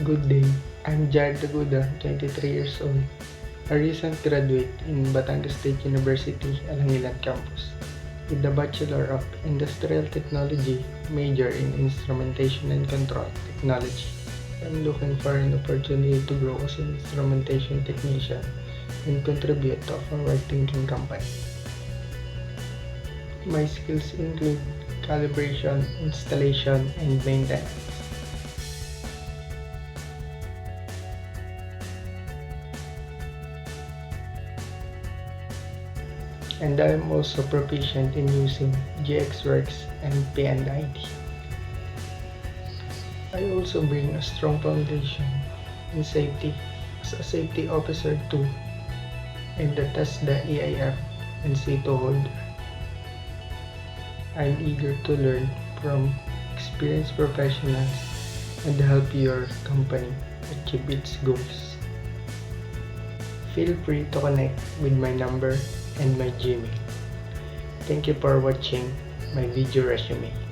Good day. I'm Jared Daguda, 23 years old, a recent graduate in Batangas State University, Alangilan campus, with a Bachelor of Industrial Technology major in Instrumentation and Control Technology. I'm looking for an opportunity to grow as an instrumentation technician and contribute to a forward-thinking company. My skills include calibration, installation, and maintenance. And I am also proficient in using GXWorks and PNID. I also bring a strong foundation in safety as a safety officer too, and the TESDA EIF and CETO holder. I'm eager to learn from experienced professionals and help your company achieve its goals. Feel free to connect with my number and my Gmail. Thank you for watching my video resume.